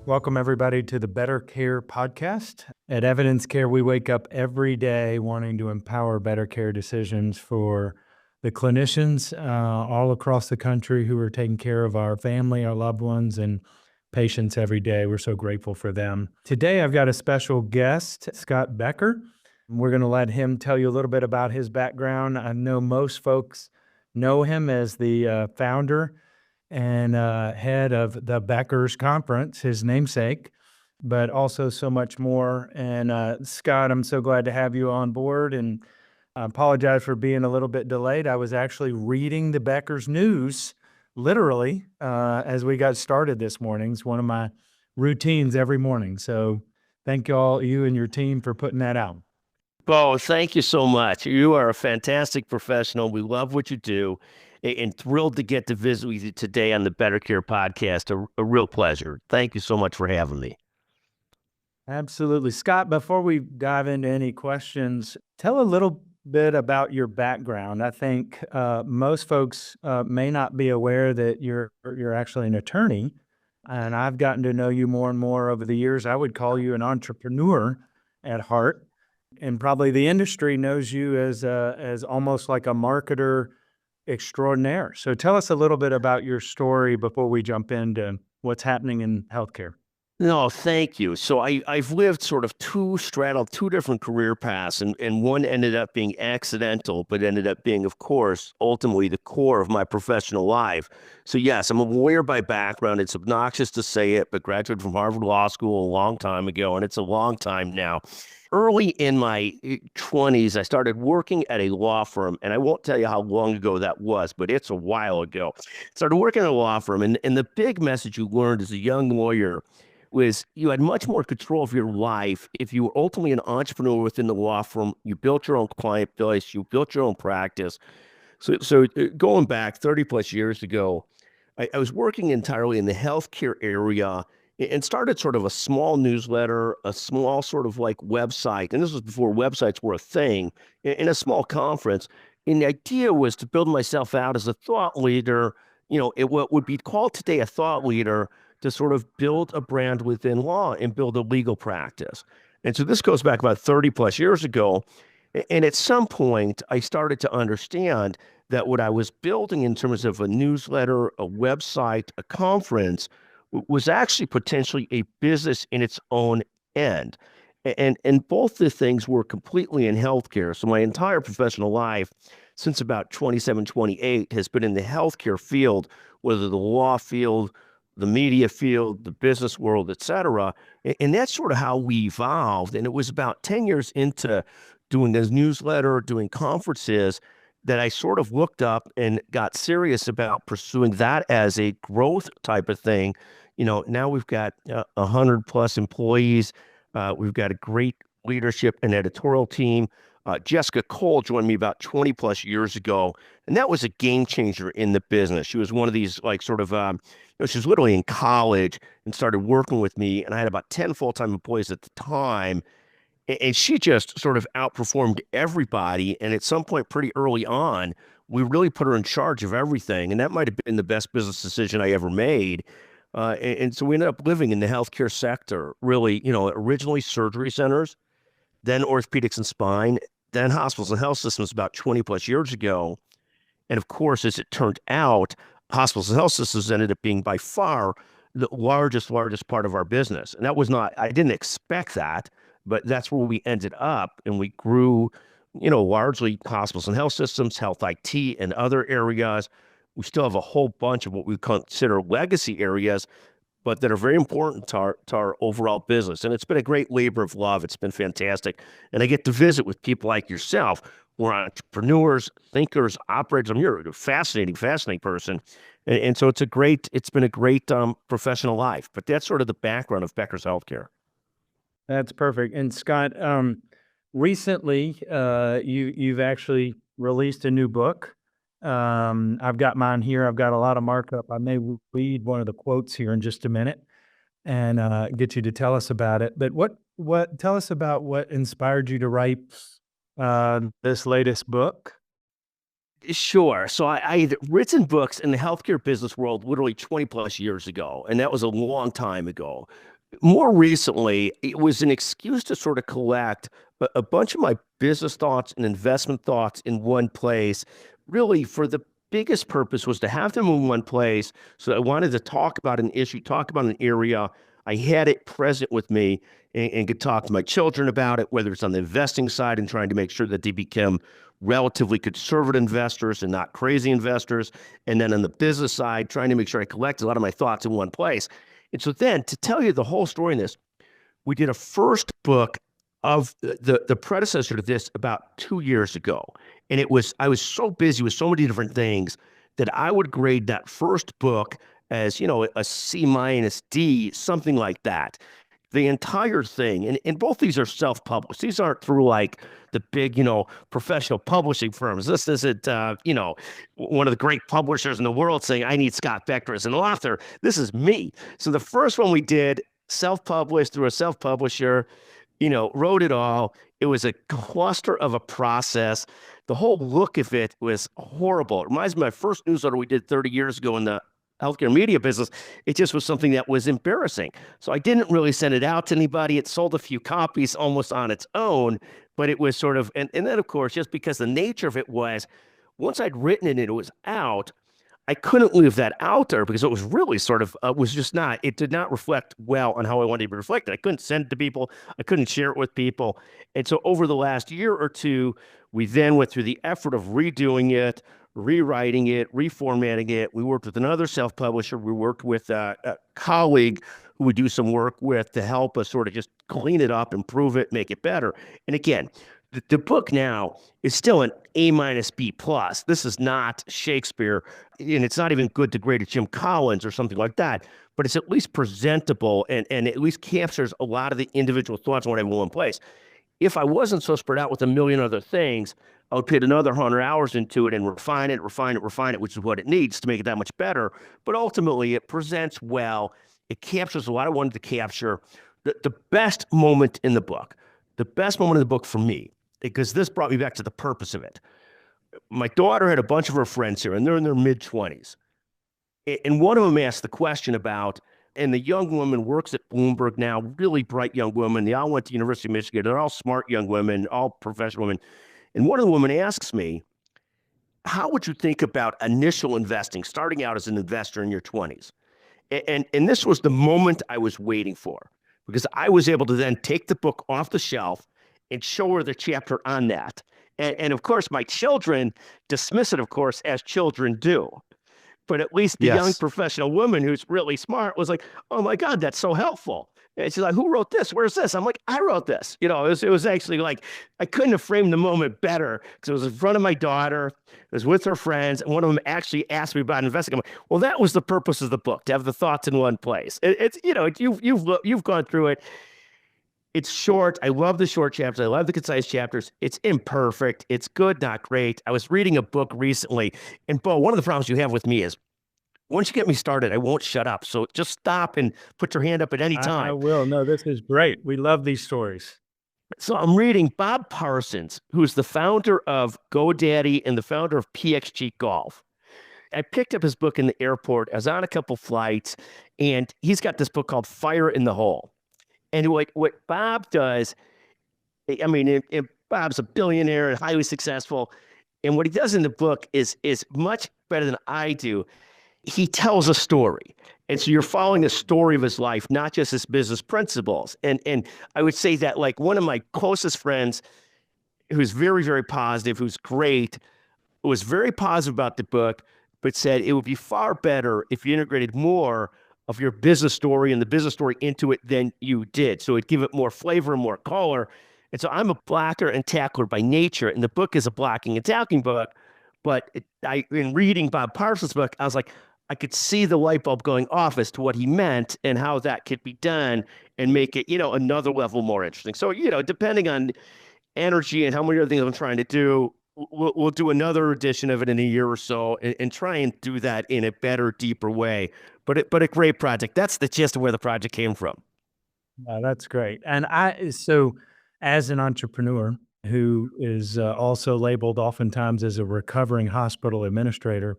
Welcome, everybody, to the Better Care podcast. At EvidenceCare, we wake up every day wanting to empower better care decisions for the clinicians all across the country who are taking care of our family, our loved ones, and patients every day. We're so grateful for them. Today, I've got a special guest, Scott Becker. We're going to let him tell you a little bit about his background. I know most folks know him as the founder and head of the Becker's Conference, his namesake, but also so much more. And Scott, I'm so glad to have you on board, and I apologize for being a little bit delayed. I was actually reading the Becker's news, literally, as we got started this morning. It's one of my routines every morning. So thank you and your team for putting that out. Bo, thank you so much. You are a fantastic professional. We love what you do, and thrilled to get to visit with you today on the Better Care podcast. A real pleasure. Thank you so much for having me. Absolutely. Scott, before we dive into any questions, tell a little bit about your background. I think most folks may not be aware that you're actually an attorney, and I've gotten to know you more and more over the years. I would call you an entrepreneur at heart, and probably the industry knows you as almost like a marketer extraordinaire. So tell us a little bit about your story before we jump into what's happening in healthcare. No, thank you. So I've lived sort of straddled two different career paths, and one ended up being accidental, but ended up being, of course, ultimately the core of my professional life. So yes, I'm a lawyer by background. It's obnoxious to say it, but graduated from Harvard Law School a long time ago, and it's a long time now. Early in my 20s, I started working at a law firm, and I won't tell you how long ago that was, but it's a while ago. Started working at a law firm, and the big message you learned as a young lawyer was you had much more control of your life if you were ultimately an entrepreneur within the law firm. You built your own client base, you built your own practice. So going back 30 plus years ago, I was working entirely in the healthcare area and started sort of a small newsletter, a small sort of like website. And this was before websites were a thing, in a small conference. And the idea was to build myself out as a thought leader, what would be called today a thought leader, to sort of build a brand within law and build a legal practice. And so this goes back about 30 plus years ago. And at some point, I started to understand that what I was building in terms of a newsletter, a website, a conference, was actually potentially a business in its own end. And both the things were completely in healthcare. So my entire professional life, since about 27, 28, has been in the healthcare field, whether the law field, the media field, the business world, et cetera. And that's sort of how we evolved. And it was about 10 years into doing this newsletter, doing conferences, that I sort of looked up and got serious about pursuing that as a growth type of thing. Now we've got 100 plus employees. We've got a great leadership and editorial team. Jessica Cole joined me about 20 plus years ago, and that was a game changer in the business. She was one of these she was literally in college and started working with me, and I had about 10 full-time employees at the time, and she just sort of outperformed everybody. And at some point pretty early on, we really put her in charge of everything, and that might have been the best business decision I ever made. And so we ended up living in the healthcare sector, really, originally surgery centers, then orthopedics and spine, then hospitals and health systems about 20 plus years ago. And of course, as it turned out, hospitals and health systems ended up being by far the largest part of our business. And that was I didn't expect that, but that's where we ended up. And we grew, largely hospitals and health systems, health IT, and other areas. We still have a whole bunch of what we consider legacy areas, but that are very important to our overall business. And it's been a great labor of love. It's been fantastic. And I get to visit with people like yourself, who are entrepreneurs, thinkers, operators. You're a fascinating person. And so it's been a great professional life. But that's sort of the background of Becker's Healthcare. That's perfect. And Scott, recently, you've actually released a new book. I've got mine here. I've got a lot of markup. I may read one of the quotes here in just a minute and get you to tell us about it. But tell us about what inspired you to write this latest book. Sure. So I had written books in the healthcare business world literally 20 plus years ago, and that was a long time ago. More recently, it was an excuse to sort of collect a bunch of my business thoughts and investment thoughts in one place. Really, for the biggest purpose was to have them in one place. So I wanted to talk about an issue, talk about an area. I had it present with me and could talk to my children about it, whether it's on the investing side and trying to make sure that they become relatively conservative investors and not crazy investors. And then on the business side, trying to make sure I collect a lot of my thoughts in one place. And so then to tell you the whole story in this, we did a first book of the predecessor to this about 2 years ago. And I was so busy with so many different things that I would grade that first book as, a C minus D, something like that. The entire thing, and both these are self-published. These aren't through like the big, professional publishing firms. This isn't, one of the great publishers in the world saying, I need Scott Becker as an author. This is me. So the first one we did, self-published through a self-publisher, wrote it all. It was a cluster of a process. The whole look of it was horrible. It reminds me of my first newsletter we did 30 years ago in the healthcare media business. It just was something that was embarrassing. So I didn't really send it out to anybody. It sold a few copies almost on its own, but it was sort of, and then of course, just because the nature of it was, once I'd written it and it was out, I couldn't leave that out there because it was really sort of was just not. It did not reflect well on how I wanted to be reflected. I couldn't send it to people. I couldn't share it with people. And so over the last year or two, we then went through the effort of redoing it, rewriting it, reformatting it. We worked with another self-publisher. We worked with a colleague who would do some work with to help us sort of just clean it up, improve it, make it better. And again, the book now is still an A minus B plus. This is not Shakespeare, and it's not even good to grade at Jim Collins or something like that. But it's at least presentable and at least captures a lot of the individual thoughts in one place. If I wasn't so spread out with a million other things, I would put another 100 hours into it and refine it, refine it, refine it, which is what it needs to make it that much better. But ultimately, it presents well. It captures what I wanted to capture. The best moment in the book, the best moment in the book for me, because this brought me back to the purpose of it. My daughter had a bunch of her friends here, and they're in their mid 20s. And one of them asked the question about, and the young woman works at Bloomberg now, really bright young woman. They all went to University of Michigan. They're all smart young women, all professional women. And one of the women asks me, how would you think about initial investing, starting out as an investor in your 20s? And this was the moment I was waiting for, because I was able to then take the book off the shelf and show her the chapter on that. And of course, my children dismiss it, of course, as children do. But at least the young Yes. professional woman who's really smart was like, oh my God, that's so helpful. And she's like, who wrote this? Where's this? I'm like, I wrote this. It was actually like, I couldn't have framed the moment better because it was in front of my daughter. It was with her friends. And one of them actually asked me about investing. I'm like, well, that was the purpose of the book, to have the thoughts in one place. You've gone through it. It's short. I love the short chapters. I love the concise chapters. It's imperfect. It's good, not great. I was reading a book recently, and Bo, one of the problems you have with me is once you get me started, I won't shut up. So just stop and put your hand up at any I time. will. No, this is great. We love these stories. So I'm reading Bob Parsons, who's the founder of GoDaddy and the founder of PXG Golf. I picked up his book in the airport. I was on a couple flights, and he's got this book called Fire in the Hole. And what Bob does, I mean, Bob's a billionaire and highly successful. And what he does in the book is much better than I do. He tells a story. And so you're following the story of his life, not just his business principles. And I would say that like one of my closest friends who's very, very positive, who's great, was very positive about the book, but said it would be far better if you integrated more of your business story and the business story into it than you did. So it'd give it more flavor and more color. And so I'm a blocker and tackler by nature, and the book is a blocking and tackling book. But in reading Bob Parsons' book, I was like, I could see the light bulb going off as to what he meant and how that could be done and make it, another level more interesting. So, depending on energy and how many other things I'm trying to do, we'll do another edition of it in a year or so and try and do that in a better, deeper way. But a great project. That's the gist of where the project came from. That's great. And so as an entrepreneur who is also labeled oftentimes as a recovering hospital administrator,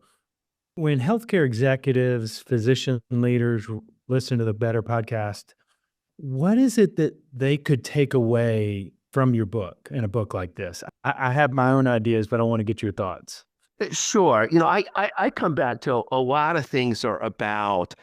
when healthcare executives, physician leaders listen to the Better podcast, What is it that they could take away from your book in a book like this? I have my own ideas, but I want to get your thoughts. Sure. I come back to a lot of things are about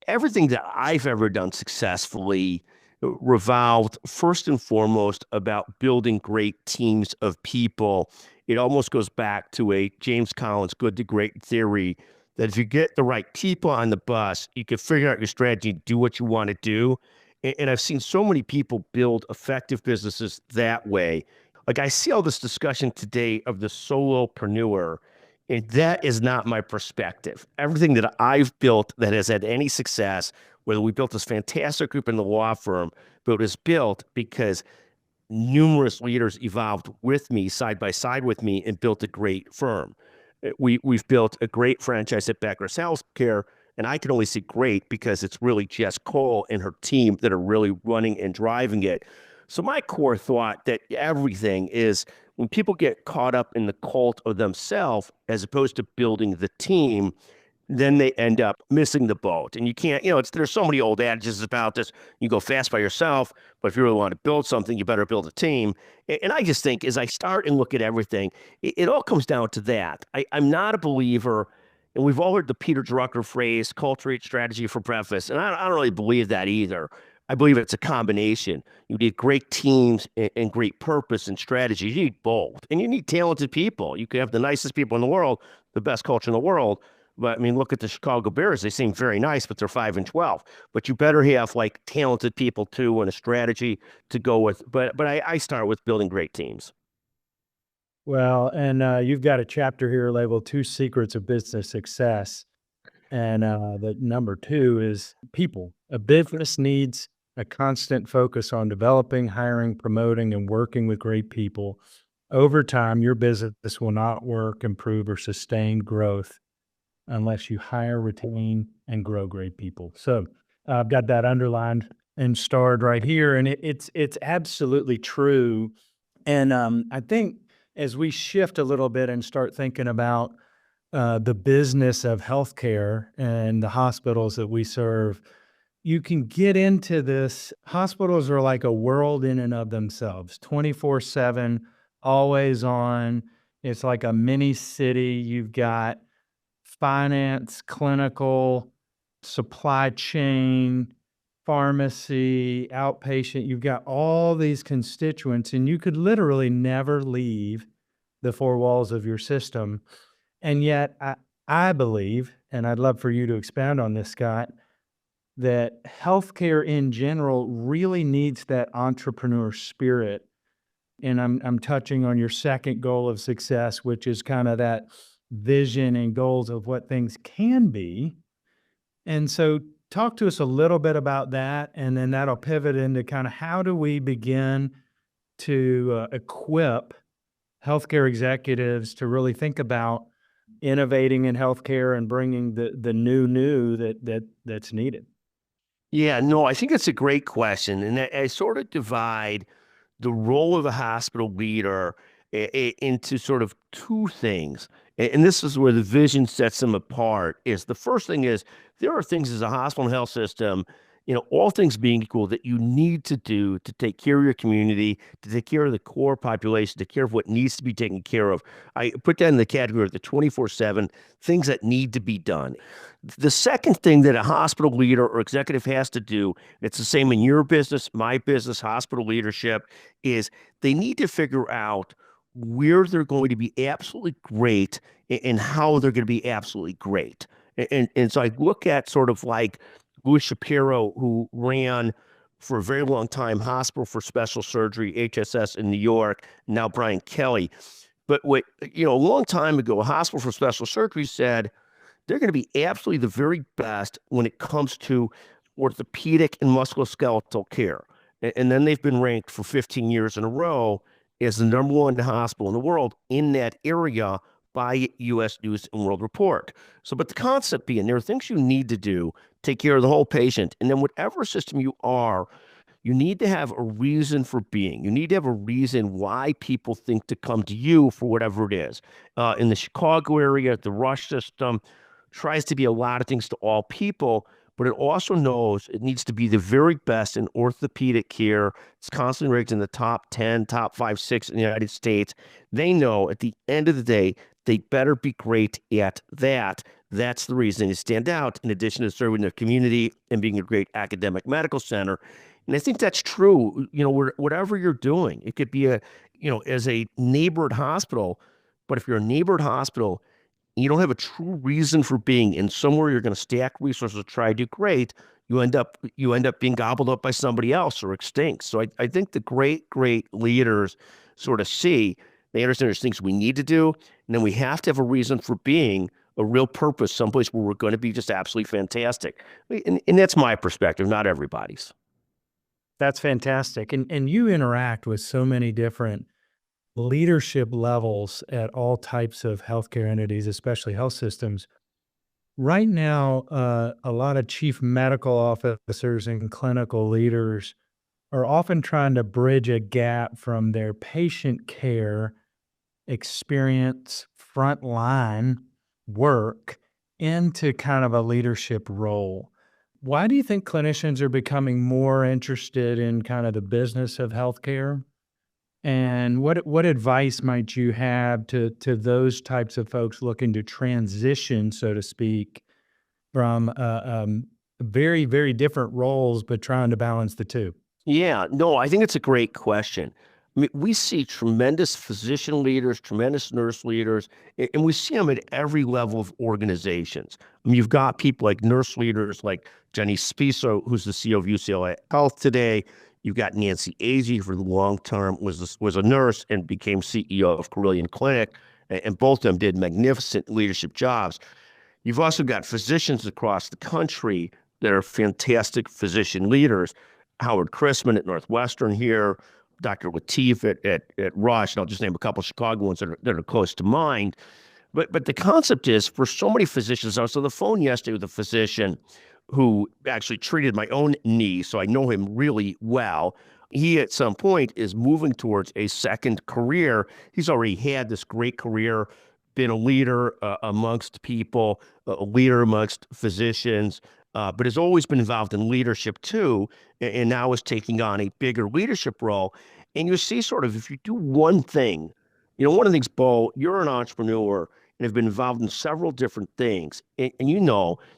everything that I've ever done successfully revolved first and foremost about building great teams of people. It almost goes back to a James Collins good to great theory that if you get the right people on the bus, you can figure out your strategy, do what you want to do. And I've seen so many people build effective businesses that way. Like I see all this discussion today of the solopreneur, and that is not my perspective. Everything that I've built that has had any success, whether we built this fantastic group in the law firm, but it was built because numerous leaders evolved with me, side by side with me, and built a great firm. We've built a great franchise at Becker's Healthcare, and I can only see great because it's really Jess Cole and her team that are really running and driving it. So my core thought that everything is when people get caught up in the cult of themselves as opposed to building the team, then they end up missing the boat. And you can't, there's so many old adages about this. You go fast by yourself, but if you really want to build something, you better build a team. And I just think as I start and look at everything, it all comes down to that. I'm not a believer, and we've all heard the Peter Drucker phrase, cultivate strategy for breakfast. And I don't really believe that either. I believe it's a combination. You need great teams and great purpose and strategy. You need both. And you need talented people. You can have the nicest people in the world, the best culture in the world. But I mean, look at the Chicago Bears. They seem very nice, but they're 5-12. But you better have like talented people too and a strategy to go with. But I start with building great teams. Well, and you've got a chapter here labeled Two Secrets of Business Success. And the number two is people. A business needs a constant focus on developing, hiring, promoting, and working with great people. Over time, your business will not work, improve, or sustain growth unless you hire, retain, and grow great people. So I've got that underlined and starred right here, and it's absolutely true. And I think as we shift a little bit and start thinking about the business of healthcare and the hospitals that we serve, you can get into this. Hospitals are like a world in and of themselves, 24/7, always on. It's like a mini city. You've got finance, clinical, supply chain, pharmacy, outpatient. You've got all these constituents, and you could literally never leave the four walls of your system. And yet, I believe, and I'd love for you to expound on this, Scott, that healthcare in general really needs that entrepreneur spirit. And I'm touching on your second goal of success, which is kind of that vision and goals of what things can be. And so talk to us a little bit about that, and then that'll pivot into kind of how do we begin to equip healthcare executives to really think about innovating in healthcare and bringing the new that's needed. Yeah, no, I think it's a great question. And I sort of divide the role of a hospital leader into sort of two things. And this is where the vision sets them apart. Is the first thing is there are things as a hospital and health system, all things being equal, that you need to do to take care of your community, to take care of the core population, to take care of what needs to be taken care of. I put that in the category of the 24/7 things that need to be done. The second thing that a hospital leader or executive has to do, it's the same in your business, my business, hospital leadership, is they need to figure out where they're going to be absolutely great and how they're going to be absolutely great. And so I look at sort of like Louis Shapiro, who ran for a very long time Hospital for Special Surgery, HSS in New York, now Brian Kelly. But a long time ago, a Hospital for Special Surgery said, they're going to be absolutely the very best when it comes to orthopedic and musculoskeletal care. And then they've been ranked for 15 years in a row as the number one hospital in the world in that area by U.S. News and World Report. So, but the concept being there are things you need to do, take care of the whole patient. And then whatever system you are, you need to have a reason for being. You need to have a reason why people think to come to you for whatever it is. In the Chicago area, the Rush system tries to be a lot of things to all people, but it also knows it needs to be the very best in orthopedic care. It's constantly ranked in the top 10, top 5, 6 in the United States. They know at the end of the day, they better be great at that. That's the reason they stand out, in addition to serving their community and being a great academic medical center. And I think that's true, whatever you're doing. It could be as a neighborhood hospital, but if you're a neighborhood hospital, you don't have a true reason for being in somewhere you're going to stack resources to try to do great, you end up being gobbled up by somebody else or extinct. So I think the great leaders sort of they understand there's things we need to do, and then we have to have a reason for being, a real purpose, someplace where we're going to be just absolutely fantastic. And that's my perspective, not everybody's. That's fantastic. And you interact with so many different leadership levels at all types of healthcare entities, especially health systems. Right now, a lot of chief medical officers and clinical leaders are often trying to bridge a gap from their patient care experience, frontline work into kind of a leadership role. Why do you think clinicians are becoming more interested in kind of the business of healthcare? And what advice might you have to those types of folks looking to transition, so to speak, from very, very different roles, but trying to balance the two? Yeah, no, I think it's a great question. I mean, we see tremendous physician leaders, tremendous nurse leaders, and we see them at every level of organizations. I mean, you've got people like nurse leaders like Jenny Spiso, who's the CEO of UCLA Health today. You've got Nancy Agee, for the long term was a nurse and became CEO of Carillion Clinic, and both of them did magnificent leadership jobs. You've also got physicians across the country that are fantastic physician leaders. Howard Chrisman at Northwestern here, Dr. Latif at Rush, and I'll just name a couple of Chicago ones that are close to mind. But the concept is, for so many physicians, I was on the phone yesterday with a physician who actually treated my own knee, so I know him really well. He, at some point, is moving towards a second career. He's already had this great career, been a leader amongst people, a leader amongst physicians, but has always been involved in leadership too, and now is taking on a bigger leadership role. And you see, sort of, if you do one thing, one of the things, Bo, you're an entrepreneur and have been involved in several different things, and you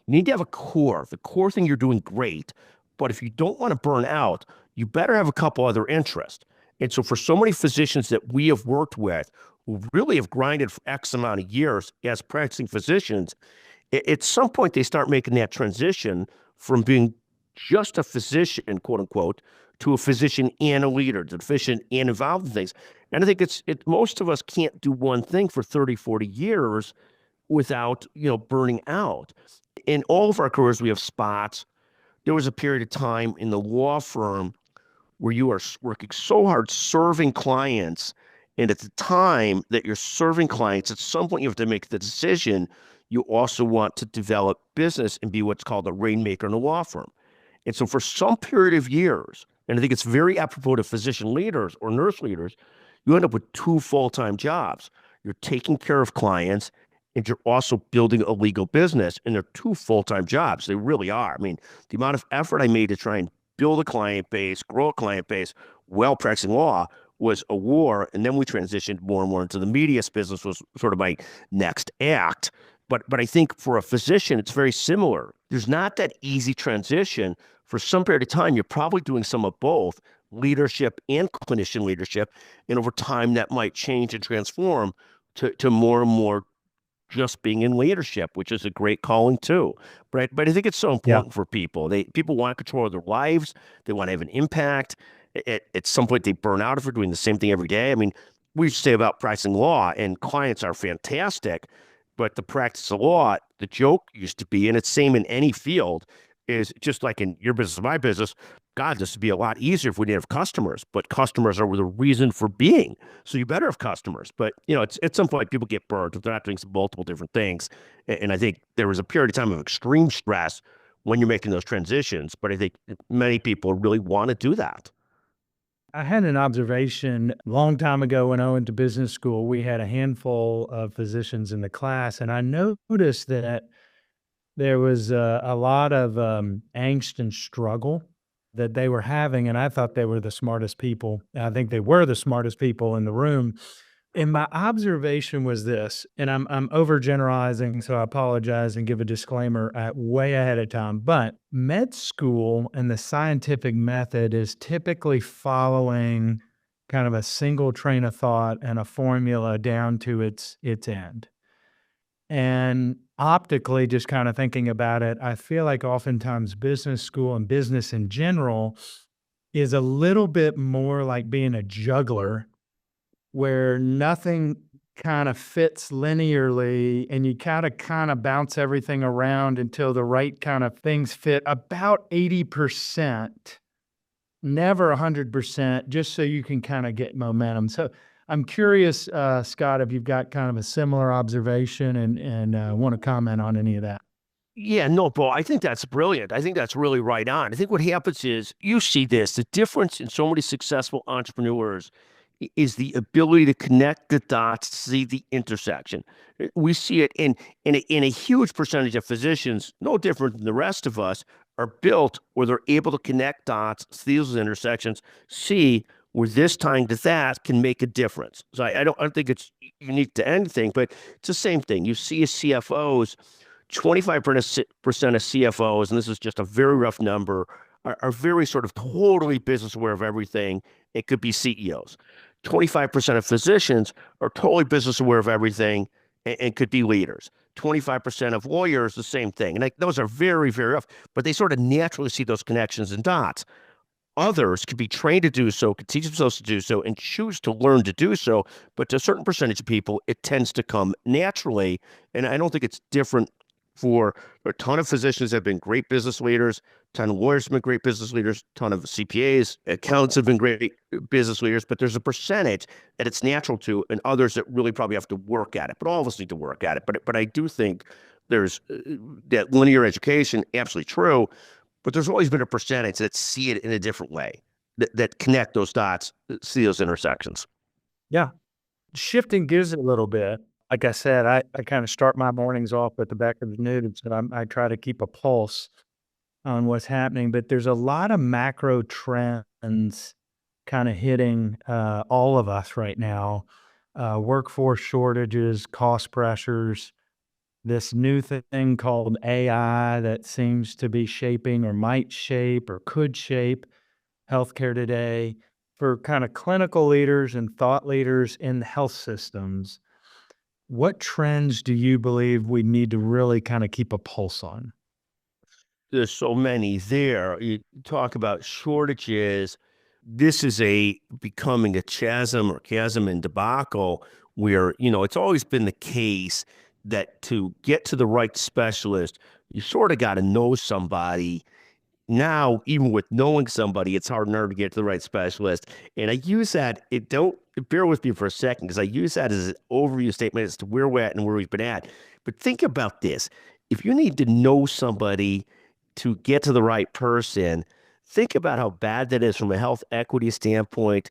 need to have a core. The core thing you're doing great, but if you don't want to burn out, you better have a couple other interests. And so for so many physicians that we have worked with who really have grinded for X amount of years as practicing physicians, at some point they start making that transition from being just a physician, quote unquote, to a physician and a leader, to a physician and involved in things. And I think most of us can't do one thing for 30, 40 years without, burning out. In all of our careers, we have spots. There was a period of time in the law firm where you are working so hard serving clients. And at the time that you're serving clients, at some point you have to make the decision. You also want to develop business and be what's called a rainmaker in a law firm. And so for some period of years, and I think it's very apropos to physician leaders or nurse leaders, you end up with two full-time jobs. You're taking care of clients, and you're also building a legal business, and they're two full-time jobs. They really are. I mean, the amount of effort I made to try and build a client base, grow a client base while practicing law was a war. And then we transitioned more and more into the media business, was sort of my next act. But I think for a physician, it's very similar. There's not that easy transition. For some period of time, you're probably doing some of both, leadership and clinician leadership. And over time, that might change and transform to more and more just being in leadership, which is a great calling too. But I think it's so Yeah. important for people. People want control of their lives. They want to have an impact. At some point, they burn out if they're doing the same thing every day. I mean, we used to say about practicing law, and clients are fantastic, but the practice of law, the joke used to be, and it's same in any field, is just like in your business, my business, God, this would be a lot easier if we didn't have customers, but customers are the reason for being. So you better have customers. But, it's at some point people get burned if they're not doing multiple different things. And I think there was a period of time of extreme stress when you're making those transitions. But I think many people really want to do that. I had an observation a long time ago when I went to business school. We had a handful of physicians in the class, and I noticed that there was a lot of angst and struggle that they were having, and I thought they were the smartest people. I think they were the smartest people in the room. And my observation was this, and I'm overgeneralizing, so I apologize and give a disclaimer way ahead of time. But med school and the scientific method is typically following kind of a single train of thought and a formula down to its end. And optically, just kind of thinking about it, I feel like oftentimes business school and business in general is a little bit more like being a juggler where nothing kind of fits linearly and you kind of bounce everything around until the right kind of things fit about 80%, never 100%, just so you can kind of get momentum. So I'm curious, Scott, if you've got kind of a similar observation and want to comment on any of that. Yeah, no, bro, I think that's brilliant. I think that's really right on. I think what happens is you see this, the difference in so many successful entrepreneurs is the ability to connect the dots, see the intersection. We see it in a huge percentage of physicians, no different than the rest of us, are built where they're able to connect dots, see those intersections, see where this tying to that can make a difference. So I don't think it's unique to anything, but it's the same thing. You see as CFOs, 25% of CFOs, and this is just a very rough number, are very sort of totally business aware of everything. It could be CEOs. 25% of physicians are totally business aware of everything and could be leaders. 25% of lawyers, the same thing. And those are very, very rough, but they sort of naturally see those connections and dots. Others can be trained to do so, can teach themselves to do so, and choose to learn to do so. But to a certain percentage of people, it tends to come naturally. And I don't think it's different for a ton of physicians have been great business leaders, a ton of lawyers have been great business leaders, a ton of CPAs, accountants have been great business leaders, but there's a percentage that it's natural to, and others that really probably have to work at it. But all of us need to work at it. But I do think there's that linear education, absolutely true, but there's always been a percentage that see it in a different way, that connect those dots, see those intersections. Yeah. Shifting gears a little bit, like I said, I kind of start my mornings off with the Becker news, and I try to keep a pulse on what's happening. But there's a lot of macro trends kind of hitting all of us right now. Workforce shortages, cost pressures, this new thing called AI that seems to be shaping or might shape or could shape healthcare today for kind of clinical leaders and thought leaders in health systems. What trends do you believe we need to really kind of keep a pulse on? There's so many there. You talk about shortages. This is becoming a chasm and debacle where, it's always been the case that to get to the right specialist, you sort of got to know somebody. Now, even with knowing somebody, it's hard enough to get to the right specialist. And I use that, don't bear with me for a second, because I use that as an overview statement as to where we're at and where we've been at. But think about this. If you need to know somebody to get to the right person, think about how bad that is from a health equity standpoint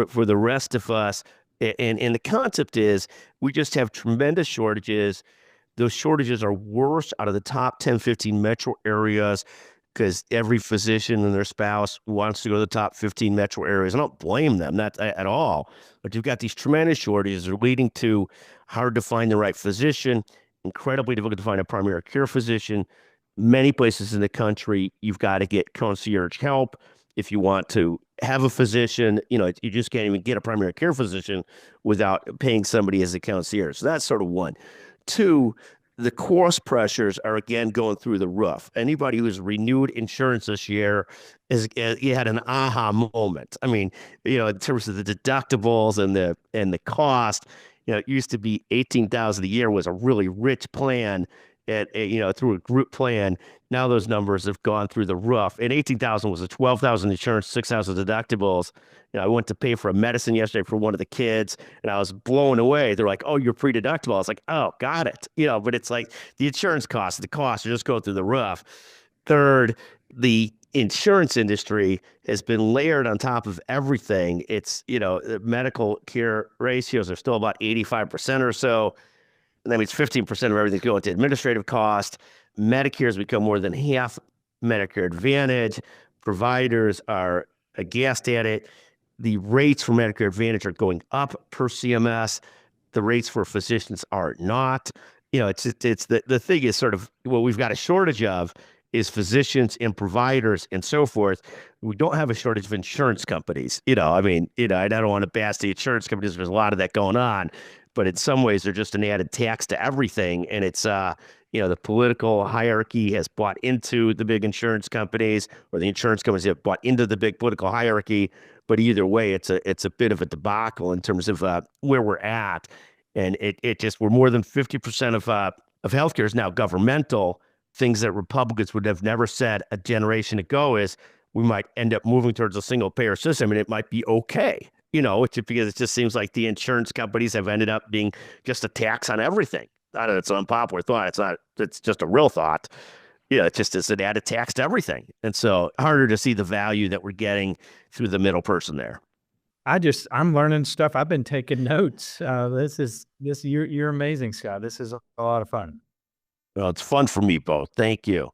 for the rest of us. And the concept is we just have tremendous shortages. Those shortages are worse out of the top 10, 15 metro areas because every physician and their spouse wants to go to the top 15 metro areas. I don't blame them, not at all. But you've got these tremendous shortages that are leading to hard to find the right physician, incredibly difficult to find a primary care physician. Many places in the country, you've got to get concierge help. If you want to have a physician, you just can't even get a primary care physician without paying somebody as a concierge. So that's sort of one. Two, the cost pressures are again going through the roof. Anybody who's renewed insurance this year you had an aha moment. I mean, in terms of the deductibles and the cost, it used to be $18,000 a year was a really rich plan through a group plan. Now those numbers have gone through the roof. And 18,000 was a 12,000 insurance, 6,000 deductibles. I went to pay for a medicine yesterday for one of the kids, and I was blown away. They're like, "Oh, you're pre-deductible." I was like, "Oh, got it." But it's like the insurance costs, the costs are just going through the roof. Third, the insurance industry has been layered on top of everything. It's, medical care ratios are still about 85% or so. And that means 15% of everything's going to administrative cost. Medicare has become more than half Medicare Advantage. Providers are aghast at it. The rates for Medicare Advantage are going up per CMS. The rates for physicians are not. It's the thing is sort of what we've got a shortage of is physicians and providers and so forth. We don't have a shortage of insurance companies. I don't want to bash the insurance companies. There's a lot of that going on, but in some ways they're just an added tax to everything. And it's, the political hierarchy has bought into the big insurance companies, or the insurance companies have bought into the big political hierarchy. But either way, it's a bit of a debacle in terms of where we're at. And we're more than 50% of healthcare is now governmental. Things that Republicans would have never said a generation ago is we might end up moving towards a single payer system, and it might be okay. It's because it just seems like the insurance companies have ended up being just a tax on everything. I know it's an unpopular thought. It's not, it's just a real thought. It's an added tax to everything. And so harder to see the value that we're getting through the middle person there. I'm learning stuff. I've been taking notes. You're amazing, Scott. This is a lot of fun. Well, it's fun for me both. Thank you.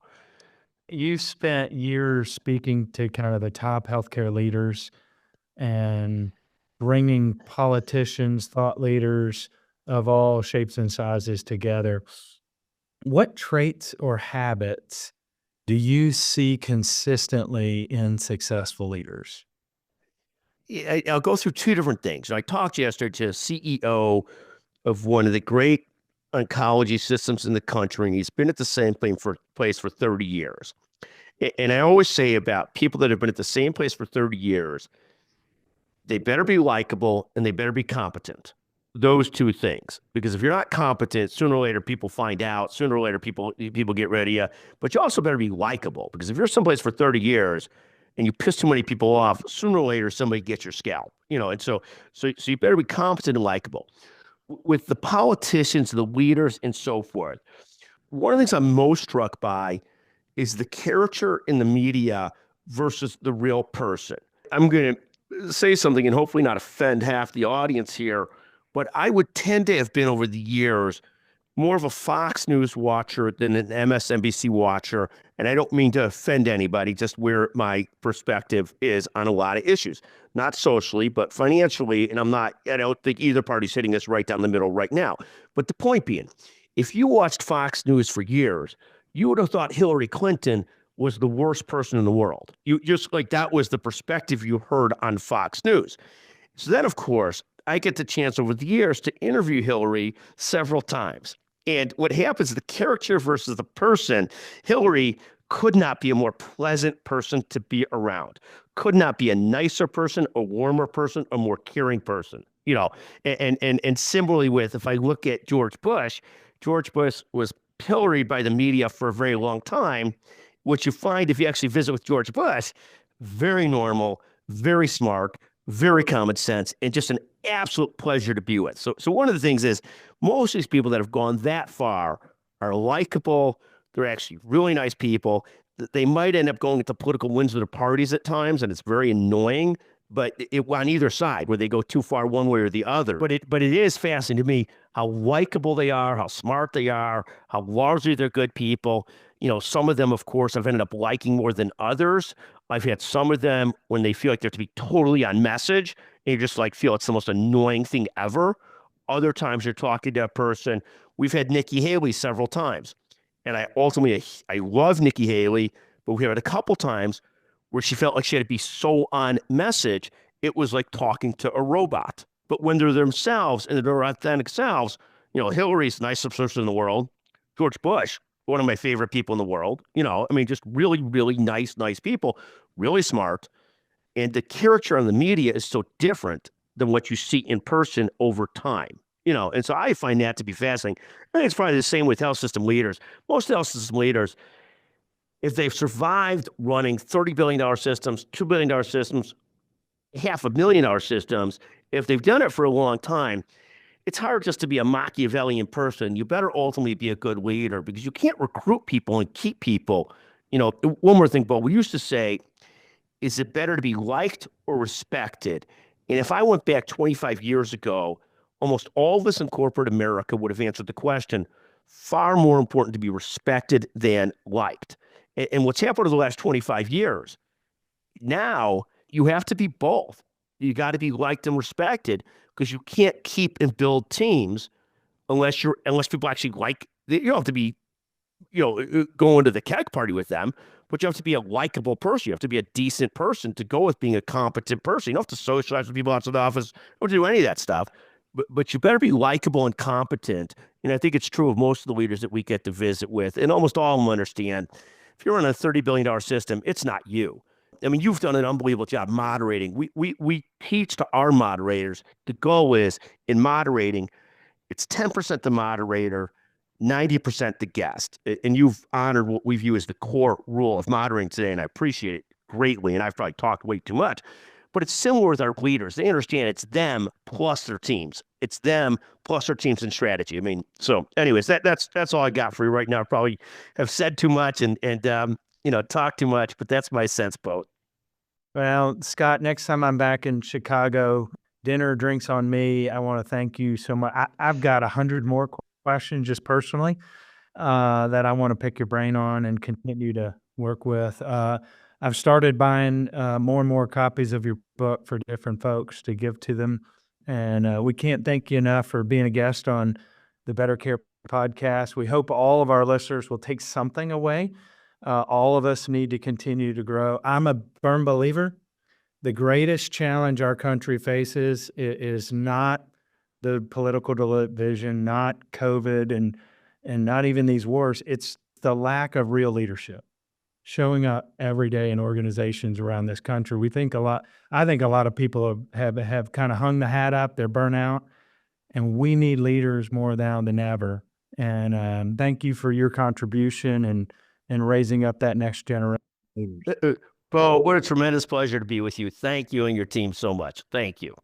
You spent years speaking to kind of the top healthcare leaders and bringing politicians, thought leaders of all shapes and sizes together. What traits or habits do you see consistently in successful leaders? I'll go through two different things. I talked yesterday to a CEO of one of the great oncology systems in the country, and he's been at the same place for 30 years. And I always say about people that have been at the same place for 30 years, they better be likable and they better be competent. Those two things. Because if you're not competent, sooner or later people find out, sooner or later people get rid of you. But you also better be likable, because if you're someplace for 30 years and you piss too many people off, sooner or later somebody gets your scalp. And so you better be competent and likable. With the politicians, the leaders, and so forth, one of the things I'm most struck by is the caricature in the media versus the real person. I'm going to say something and hopefully not offend half the audience here, but I would tend to have been over the years more of a Fox News watcher than an MSNBC watcher. And I don't mean to offend anybody, just where my perspective is on a lot of issues, not socially, but financially. And I don't think either party's hitting us right down the middle right now. But the point being, if you watched Fox News for years, you would have thought Hillary Clinton was the worst person in the world. You just like that was the perspective you heard on Fox News. So then, of course, I get the chance over the years to interview Hillary several times. And what happens, the character versus the person, Hillary could not be a more pleasant person to be around, could not be a nicer person, a warmer person, a more caring person, and similarly with, if I look at George Bush was pilloried by the media for a very long time. What you find if you actually visit with George Bush, very normal, very smart, very common sense, and just an absolute pleasure to be with. So one of the things is most of these people that have gone that far are likable. They're actually really nice people. They might end up going into political wins of the parties at times, and it's very annoying, but on either side, where they go too far one way or the other. But it is fascinating to me how likable they are, how smart they are, how largely they're good people. Some of them, of course, I've ended up liking more than others. I've had some of them when they feel like they're to be totally on message, and you just feel it's the most annoying thing ever. Other times you're talking to a person. We've had Nikki Haley several times, and I love Nikki Haley, but we had a couple times where she felt like she had to be so on message, it was like talking to a robot. But when they're themselves and they're authentic selves, Hillary's the nicest person in the world. George Bush, one of my favorite people in the world. Just really, really nice people, really smart. And the character on the media is so different than what you see in person over time. And so I find that to be fascinating. I think it's probably the same with health system leaders. Most health system leaders, if they've survived running $30 billion systems, $2 billion systems, $500,000 systems, if they've done it for a long time, it's hard just to be a Machiavellian person. You better ultimately be a good leader, because you can't recruit people and keep people. One more thing, Bo, we used to say, is it better to be liked or respected? And if I went back 25 years ago, almost all of us in corporate America would have answered the question, far more important to be respected than liked. And what's happened over the last 25 years, now you have to be both. You got to be liked and respected because you can't keep and build teams unless people actually like. You don't have to be going to the keg party with them, but you have to be a likable person. You have to be a decent person to go with being a competent person. You don't have to socialize with people outside the office. You don't have to do any of that stuff. But you better be likable and competent. And I think it's true of most of the leaders that we get to visit with, and almost all of them understand. If you're in a $30 billion system, it's not you. I mean, you've done an unbelievable job moderating. We teach to our moderators, the goal is in moderating, it's 10% the moderator, 90% the guest. And you've honored what we view as the core rule of moderating today, and I appreciate it greatly. And I've probably talked way too much, but it's similar with our leaders. They understand it's them plus their teams. It's them plus their teams and strategy. I mean, so anyways, that's all I got for you right now. I probably have said too much and talked too much, but that's my sense, Boat. Well, Scott, next time I'm back in Chicago, dinner, drinks on me. I want to thank you so much. I've got 100 more questions just personally that I want to pick your brain on and continue to work with. I've started buying more and more copies of your book for different folks to give to them. And we can't thank you enough for being a guest on the Better Care podcast. We hope all of our listeners will take something away. All of us need to continue to grow. I'm a firm believer. The greatest challenge our country faces is not the political division, not COVID, and not even these wars. It's the lack of real leadership showing up every day in organizations around this country. I think a lot of people have kind of hung the hat up. They're burnout, and we need leaders more now than ever. And thank you for your contribution and raising up that next generation of leaders. Bo, what a tremendous pleasure to be with you. Thank you and your team so much. Thank you.